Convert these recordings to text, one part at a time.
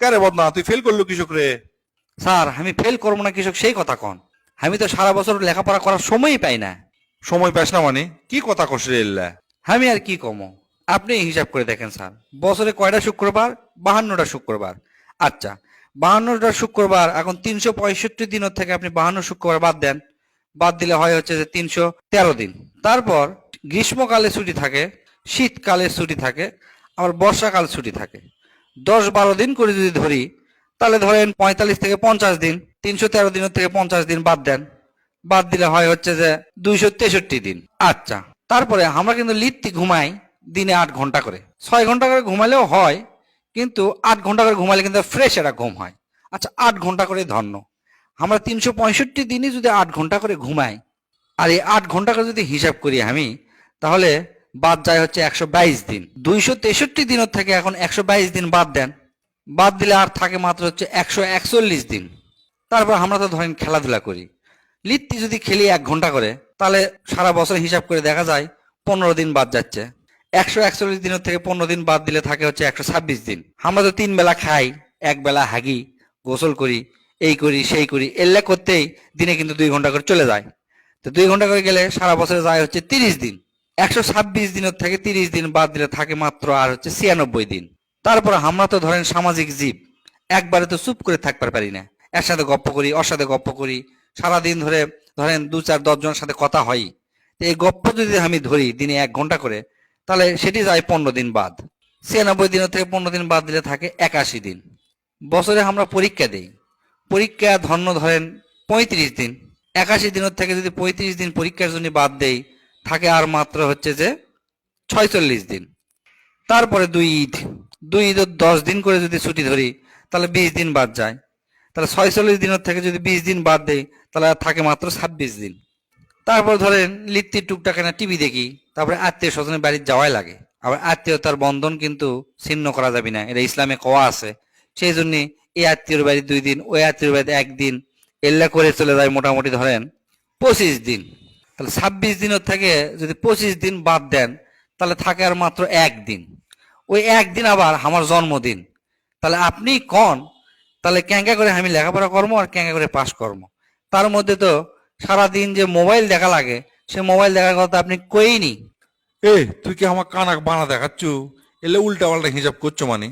কারে বদনা, তুই ফেল করলো কৃষক রে? স্যার আমি ফেল করবো না কৃষক সেই কথা কন, আমি তো সারা বছর লেখাপড়া করার সময়ই পাই না। সময় পাস না মানে কি কথা কস রে এল্লা? আমি আর কি কমো, আপনি হিসাব করে দেখেন স্যার, বছরে কয়টা শুক্রবার? 52টা শুক্রবার। আচ্ছা, 52টা শুক্রবার, এখন 365 দিনের থেকে আপনি 52 শুক্রবার বাদ দেন, বাদ দিলে হয় হচ্ছে যে 313 দিন। তারপর গ্রীষ্মকালে ছুটি থাকে, শীতকালে ছুটি থাকে, আবার বর্ষাকাল ছুটি থাকে। 10-12 দিন করে যদি ধরি, তাহলে ধরেন 45 থেকে 50 দিন, 313 দিনের থেকে 50 দিন বাদ দেন, বাদ দিলে হয় হচ্ছে যে 263 দিন। আচ্ছা, তারপরে আমরা কিন্তু লিত্তি ঘুমাই দিনে 8 ঘন্টা করে, 6 ঘন্টা করে ঘুমালেও হয়, কিন্তু 8 ঘন্টা করে ঘুমালে কিন্তু ফ্রেশ একটা ঘুম হয়। আচ্ছা, 8 ঘন্টা করে ধন্য, আমরা 365 দিনই যদি 8 ঘন্টা করে ঘুমাই, আর এই 8 ঘন্টা করে যদি হিসাব করি আমি, তাহলে বাদ যায় হচ্ছে 122 দিন। 263 দিনের থেকে এখন 122 দিন বাদ দেন, বাদ দিলে আর থাকে মাত্র হচ্ছে 141 দিন। তারপর আমরা তো ধরেন খেলাধুলা করি, লিত্তি যদি খেলি 1 ঘন্টা করে, তাহলে সারা বছর হিসাব করে দেখা যায় 15 দিন বাদ যাচ্ছে। 141 দিনের থেকে 15 দিন বাদ দিলে থাকে হচ্ছে 126 দিন। আমরা তো 3 বেলা খাই, 1 বেলা হাগি, গোসল করি, এই করি সেই করি, এল্লা করতেই দিনে কিন্তু 2 ঘন্টা করে চলে যায়। তো 2 ঘন্টা করে গেলে সারা বছরে যায় হচ্ছে 30 দিন। 126 দিনের থেকে 30 দিন বাদ দিলে থাকে মাত্র আর হচ্ছে 96 দিন। তারপর আমরা তো ধরেন সামাজিক জীব, একবারে তো চুপ করে থাকতে পারি না, এর সাথে গপ্প করি, ওর সাথে গপ্প করি, সারাদিন ধরে ধরেন 2-4-10 জনের সাথে কথা হয়। তো এই গপ্প যদি আমি ধরি দিনে 1 ঘন্টা করে, তাহলে সেটি যায় 15 দিন বাদ। 96 দিনের থেকে 15 দিন বাদ দিলে থাকে 81 দিন। বছরে আমরা পরীক্ষা দিই, পরীক্ষা ধন্য ধরেন 35 দিন। 81 দিনের থেকে যদি 35 দিন পরীক্ষার জন্য বাদ দেই, থাকে আর মাত্র হচ্ছে যে 46 দিন। তারপরে দুই ঈদ 10 দিন করে যদি ছুটি ধরি, তাহলে 20 দিন বাদ যায়। তাহলে 46 দিনের থেকে যদি 20 দিন বাদ দেই, তাহলে আর থাকে মাত্র 26 দিন। তারপর ধরেন লিত্তির টুকটাক না টিভি দেখি, তারপরে আত্মীয় স্বজনের বাড়ি যাওয়াই লাগে। আবার আত্মীয়তার বন্ধন কিন্তু ছিন্ন করা যাবে না, এটা ইসলামে কওয়া আছে। সেই জন্য এই আত্মীয়র বাড়ি 2 দিন, ওই আত্মীয়র বাড়িতে 1 দিন, এল্লা করে চলে যায় মোটামুটি ধরেন 25 দিন। তাহলে 26 দিনের থেকে যদি 25 দিন বাদ দেন, তাহলে থাকে আর মাত্র 1 দিন। ওই 1 দিন আবার আমার জন্মদিন। তাহলে আপনি কন, তাহলে ক্যাঙ্কা করে আমি লেখাপড়া করবো আর ক্যাঙ্কা করে পাশ করবো? তার মধ্যে তো সারাদিন যে মোবাইল দেখা লাগে, সে মোবাইল দেখার কথা আপনি কইনি। এ, তুই কি আমার কানাক বানা দেখাচ্ছু? এলে উল্টা পাল্টা হিসাব করছো মানে?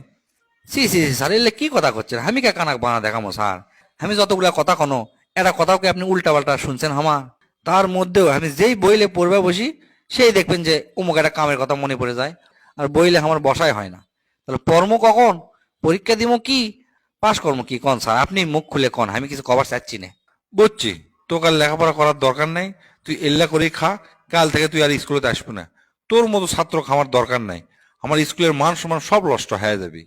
সি সি সি, স্যার এলে কি কথা করছেন? আমি কে কানাক বানা দেখামো স্যার? আমি যতগুলা কথা কোনো, এটা কথাও কি আপনি উল্টা পাল্টা শুনছেন আমার? তার মধ্যেও আমি যেই বইলে পড়বে বসি, সেই দেখবেন যে অমুক একটা কামের কথা মনে পড়ে যায়, আর বইলে আমার বসাই হয় না। তাহলে পড়মো কখন? পরীক্ষা দিব কি, পাশ করবো কি? কন স্যার, আপনি মুখ খুলে কন, আমি কিছু কবার চাচ্ছি না। বুঝছি, তোকে আর লেখাপড়া করার দরকার নাই। তুই এল্লা করেই খা, কাল থেকে তুই আর স্কুলে আসবি না। তোর মতো ছাত্র খামার দরকার নাই। আমার স্কুলের মান সম্মান সব নষ্ট হয়ে যাবে।